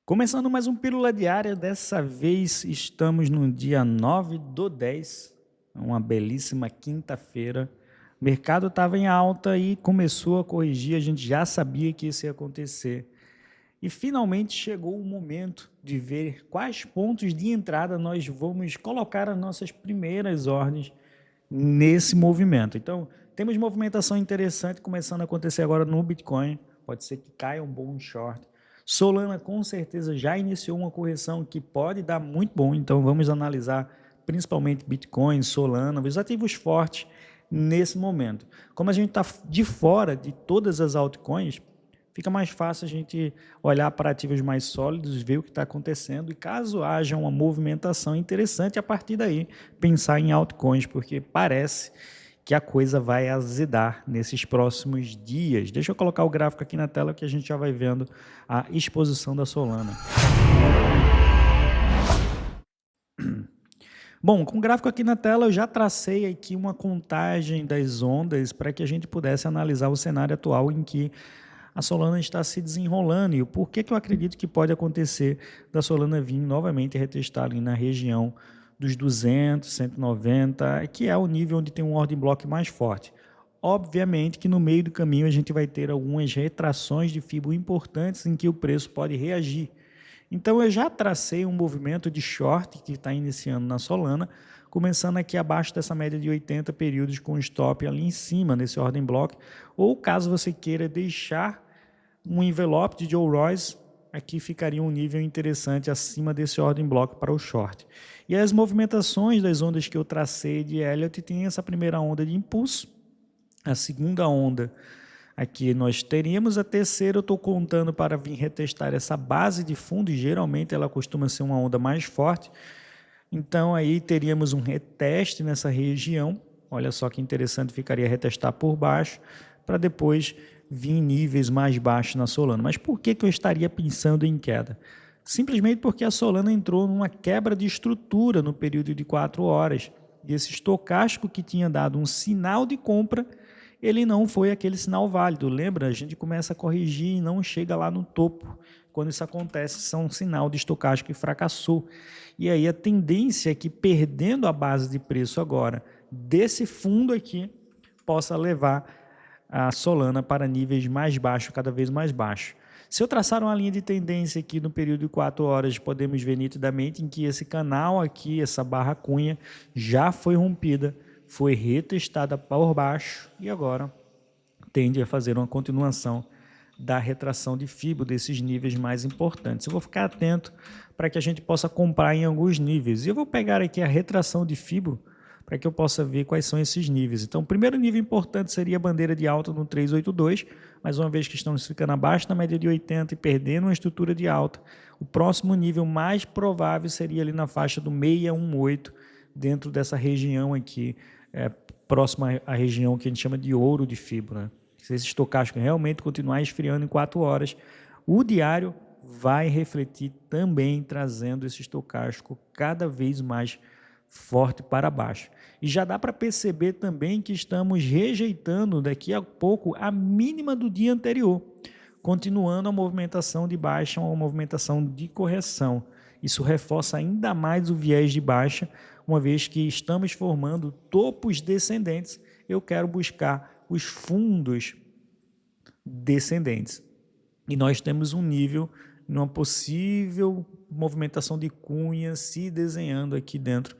Começando mais um Pílula Diária, dessa vez estamos no dia 9/10, uma belíssima quinta-feira. O mercado estava em alta e começou a corrigir, a gente já sabia que isso ia acontecer. E finalmente chegou o momento de ver quais pontos de entrada nós vamos colocar as nossas primeiras ordens nesse movimento. Então, temos movimentação interessante começando a acontecer agora no Bitcoin, pode ser que caia um bom short. Solana com certeza já iniciou uma correção que pode dar muito bom, então vamos analisar principalmente Bitcoin, Solana, os ativos fortes nesse momento. Como a gente está de fora de todas as altcoins, fica mais fácil a gente olhar para ativos mais sólidos, ver o que está acontecendo e caso haja uma movimentação interessante, a partir daí pensar em altcoins, porque parece que a coisa vai azedar nesses próximos dias. Deixa eu colocar o gráfico aqui na tela que a gente já vai vendo a exposição da Solana. Bom, com o gráfico aqui na tela eu já tracei aqui uma contagem das ondas para que a gente pudesse analisar o cenário atual em que a Solana está se desenrolando e o porquê que eu acredito que pode acontecer da Solana vir novamente retestar ali na região dos 200, 190, que é o nível onde tem um ordem block mais forte. Obviamente que no meio do caminho a gente vai ter algumas retrações de FIBO importantes em que o preço pode reagir. Então eu já tracei um movimento de short que está iniciando na Solana, começando aqui abaixo dessa média de 80 períodos com stop ali em cima nesse ordem block, ou caso você queira deixar um envelope de Joe Royce, aqui ficaria um nível interessante acima desse ordem block para o short. E as movimentações das ondas que eu tracei de Elliott tem essa primeira onda de impulso, a segunda onda aqui nós teríamos, a terceira eu estou contando para vir retestar essa base de fundo e geralmente ela costuma ser uma onda mais forte, então aí teríamos um reteste nessa região, olha só que interessante, ficaria retestar por baixo, para depois vir em níveis mais baixos na Solana. Mas por que eu estaria pensando em queda? Simplesmente porque a Solana entrou numa quebra de estrutura no período de 4 horas, e esse estocástico que tinha dado um sinal de compra, ele não foi aquele sinal válido. Lembra? A gente começa a corrigir e não chega lá no topo. Quando isso acontece, isso é um sinal de estocástico que fracassou. E aí a tendência é que, perdendo a base de preço agora desse fundo aqui, possa levar a Solana para níveis mais baixos, cada vez mais baixos. Se eu traçar uma linha de tendência aqui no período de 4 horas, podemos ver nitidamente em que esse canal aqui, essa barra cunha, já foi rompida, foi retestada por baixo e agora tende a fazer uma continuação da retração de FIBO desses níveis mais importantes. Eu vou ficar atento para que a gente possa comprar em alguns níveis. E eu vou pegar aqui a retração de FIBO para que eu possa ver quais são esses níveis. Então, o primeiro nível importante seria a bandeira de alta no 382, mas uma vez que estamos ficando abaixo da média de 80 e perdendo uma estrutura de alta, o próximo nível mais provável seria ali na faixa do 618, dentro dessa região aqui, próxima à região que a gente chama de ouro de FIBO, né? Se esse estocástico realmente continuar esfriando em 4 horas, o diário vai refletir também, trazendo esse estocástico cada vez mais forte para baixo. E já dá para perceber também que estamos rejeitando daqui a pouco a mínima do dia anterior, continuando a movimentação de baixa, uma movimentação de correção. Isso reforça ainda mais o viés de baixa, uma vez que estamos formando topos descendentes. Eu quero buscar os fundos descendentes. E nós temos um nível, numa possível movimentação de cunha se desenhando aqui dentro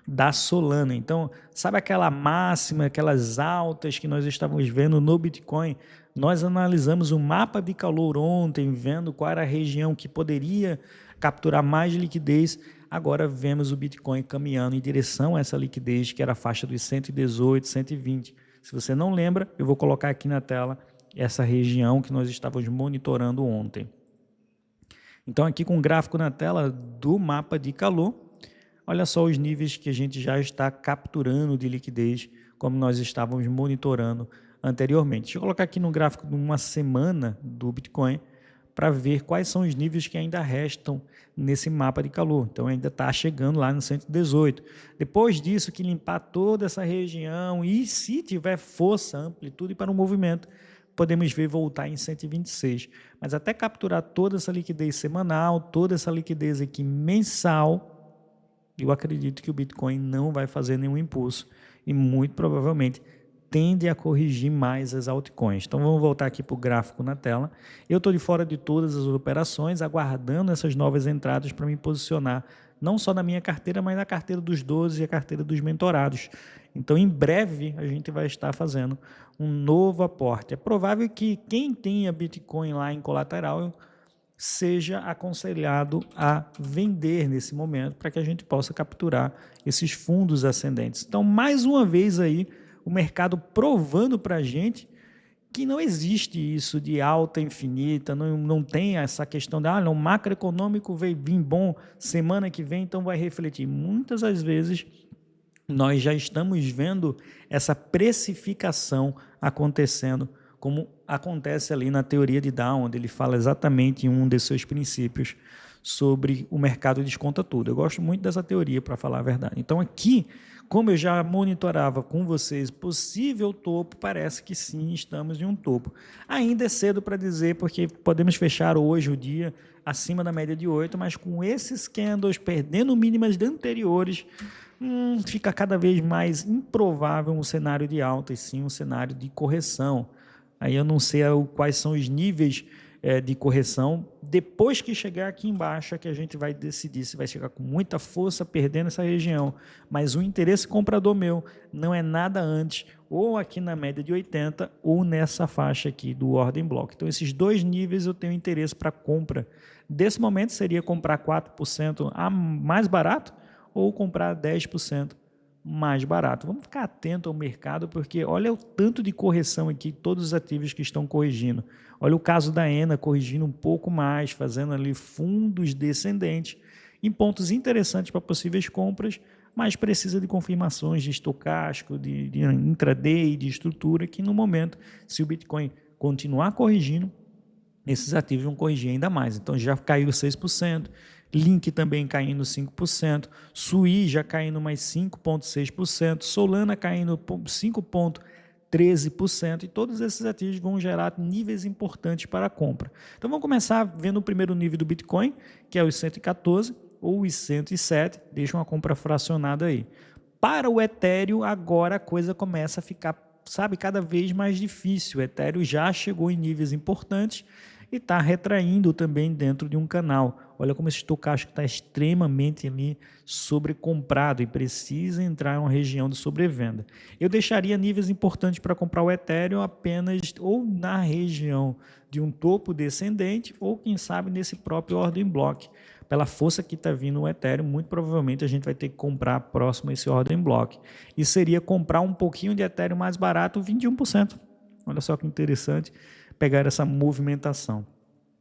da Solana. Então, sabe aquela máxima, aquelas altas que nós estávamos vendo no Bitcoin? Nós analisamos o mapa de calor ontem, vendo qual era a região que poderia capturar mais liquidez. Agora vemos o Bitcoin caminhando em direção a essa liquidez, que era a faixa dos 118, 120. Se você não lembra, eu vou colocar aqui na tela essa região que nós estávamos monitorando ontem. Então, aqui com o gráfico na tela do mapa de calor, olha só os níveis que a gente já está capturando de liquidez, como nós estávamos monitorando anteriormente. Deixa eu colocar aqui no gráfico de uma semana do Bitcoin, para ver quais são os níveis que ainda restam nesse mapa de calor. Então ainda está chegando lá no 118. Depois disso, que limpar toda essa região e se tiver força, amplitude para o movimento, podemos ver voltar em 126. Mas até capturar toda essa liquidez semanal, toda essa liquidez aqui mensal, eu acredito que o Bitcoin não vai fazer nenhum impulso e muito provavelmente tende a corrigir mais as altcoins. Então vamos voltar aqui para o gráfico na tela. Eu estou de fora de todas as operações, aguardando essas novas entradas para me posicionar, não só na minha carteira, mas na carteira dos 12 e a carteira dos mentorados. Então em breve a gente vai estar fazendo um novo aporte. É provável que quem tenha Bitcoin lá em colateral seja aconselhado a vender nesse momento para que a gente possa capturar esses fundos ascendentes. Então, mais uma vez aí, o mercado provando para a gente que não existe isso de alta infinita, não tem essa questão de o macroeconômico veio vir bom semana que vem, então vai refletir. Muitas das vezes nós já estamos vendo essa precificação acontecendo, como acontece ali na teoria de Dow, onde ele fala exatamente em um de seus princípios sobre o mercado desconta tudo. Eu gosto muito dessa teoria, para falar a verdade. Então aqui, como eu já monitorava com vocês possível topo, parece que sim, estamos em um topo. Ainda é cedo para dizer, porque podemos fechar hoje o dia acima da média de 8, mas com esses candles perdendo mínimas anteriores, fica cada vez mais improvável um cenário de alta e sim um cenário de correção. Aí eu não sei quais são os níveis de correção. Depois que chegar aqui embaixo é que a gente vai decidir se vai chegar com muita força perdendo essa região. Mas o interesse comprador meu não é nada antes, ou aqui na média de 80, ou nessa faixa aqui do Ordem Block. Então esses dois níveis eu tenho interesse para compra. Desse momento seria comprar 4% a mais barato ou comprar 10% mais barato. Vamos ficar atento ao mercado, porque olha o tanto de correção aqui, todos os ativos que estão corrigindo. Olha o caso da ENA corrigindo um pouco mais, fazendo ali fundos descendentes em pontos interessantes para possíveis compras, mas precisa de confirmações de estocástico, de intraday, de estrutura, que no momento, se o Bitcoin continuar corrigindo, esses ativos vão corrigir ainda mais. Então já caiu 6%, Link também caindo 5%, Sui já caindo mais 5,6%, Solana caindo 5,13%, e todos esses ativos vão gerar níveis importantes para a compra. Então vamos começar vendo o primeiro nível do Bitcoin, que é os 114 ou os 107, deixa uma compra fracionada aí. Para o Ethereum, agora a coisa começa a ficar, cada vez mais difícil. O Ethereum já chegou em níveis importantes e está retraindo também dentro de um canal. Olha como esse estocástico está extremamente ali sobrecomprado e precisa entrar em uma região de sobrevenda. Eu deixaria níveis importantes para comprar o Ethereum apenas ou na região de um topo descendente ou quem sabe nesse próprio Ordem Block. Pela força que está vindo o Ethereum, muito provavelmente a gente vai ter que comprar próximo a esse Ordem Block. E seria comprar um pouquinho de Ethereum mais barato, 21%. Olha só que interessante pegar essa movimentação.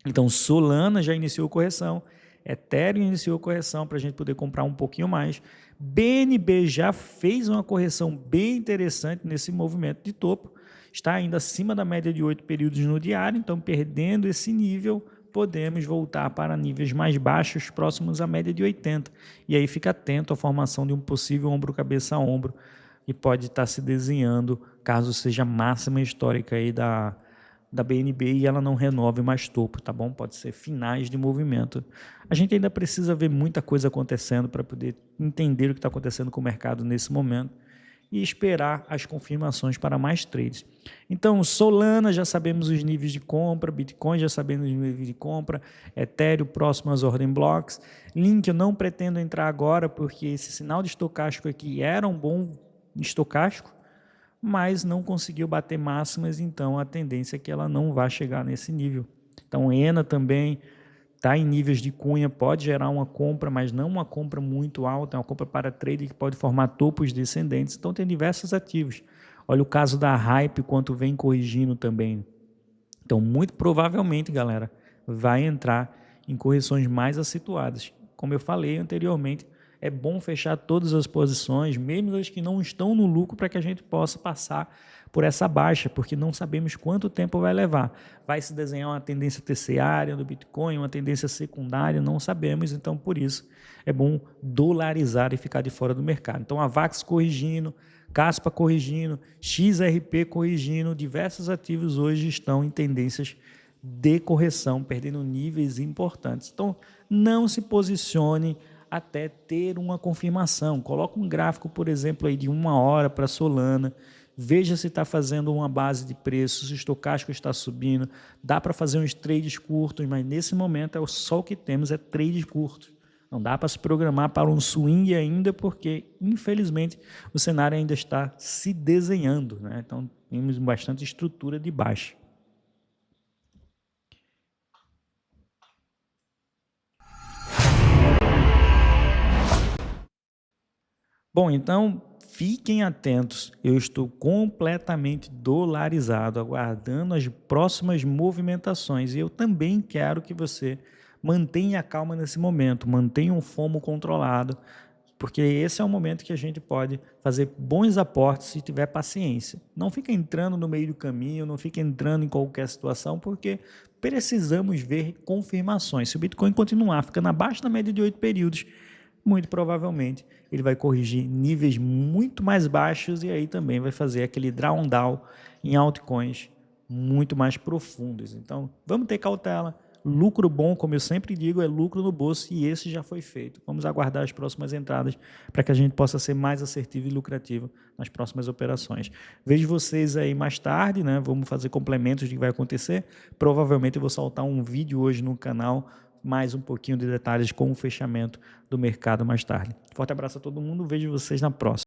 Então, Solana já iniciou correção, Ethereum iniciou correção para a gente poder comprar um pouquinho mais. BNB já fez uma correção bem interessante nesse movimento de topo, está ainda acima da média de 8 períodos no diário, então perdendo esse nível, podemos voltar para níveis mais baixos, próximos à média de 80. E aí fica atento à formação de um possível ombro-cabeça a ombro, e pode estar se desenhando, caso seja a máxima histórica aí da BNB e ela não renove mais topo, tá bom? Pode ser finais de movimento. A gente ainda precisa ver muita coisa acontecendo para poder entender o que está acontecendo com o mercado nesse momento e esperar as confirmações para mais trades. Então, Solana, já sabemos os níveis de compra, Bitcoin, já sabemos os níveis de compra, Ethereum próximo às ordem blocks, Link eu não pretendo entrar agora, porque esse sinal de estocástico aqui era um bom estocástico, mas não conseguiu bater máximas, então a tendência é que ela não vá chegar nesse nível. Então, ENA também está em níveis de cunha, pode gerar uma compra, mas não uma compra muito alta, é uma compra para trade que pode formar topos descendentes. Então, tem diversos ativos. Olha o caso da Hype, quanto vem corrigindo também. Então, muito provavelmente, galera, vai entrar em correções mais acentuadas. Como eu falei anteriormente, é bom fechar todas as posições, mesmo as que não estão no lucro, para que a gente possa passar por essa baixa, porque não sabemos quanto tempo vai levar. Vai se desenhar uma tendência terciária do Bitcoin, uma tendência secundária, não sabemos, então por isso é bom dolarizar e ficar de fora do mercado. Então a VAX corrigindo, Caspa corrigindo, XRP corrigindo, diversos ativos hoje estão em tendências de correção, perdendo níveis importantes. Então, não se posicione até ter uma confirmação. Coloca um gráfico, por exemplo, aí de 1 hora para Solana, veja se está fazendo uma base de preços, se o estocástico está subindo, dá para fazer uns trades curtos, mas nesse momento só o que temos é trades curtos. Não dá para se programar para um swing ainda, porque, infelizmente, o cenário ainda está se desenhando, né? Então, temos bastante estrutura de baixa. Bom, então fiquem atentos. Eu estou completamente dolarizado, aguardando as próximas movimentações. E eu também quero que você mantenha a calma nesse momento, mantenha um FOMO controlado, porque esse é o momento que a gente pode fazer bons aportes se tiver paciência. Não fica entrando no meio do caminho, não fica entrando em qualquer situação, porque precisamos ver confirmações. Se o Bitcoin continuar ficando abaixo da média de 8 períodos, muito provavelmente ele vai corrigir níveis muito mais baixos e aí também vai fazer aquele drawdown em altcoins muito mais profundos. Então, vamos ter cautela. Lucro bom, como eu sempre digo, é lucro no bolso e esse já foi feito. Vamos aguardar as próximas entradas para que a gente possa ser mais assertivo e lucrativo nas próximas operações. Vejo vocês aí mais tarde, né? Vamos fazer complementos do que vai acontecer. Provavelmente eu vou soltar um vídeo hoje no canal, mais um pouquinho de detalhes com o fechamento do mercado mais tarde. Forte abraço a todo mundo, vejo vocês na próxima.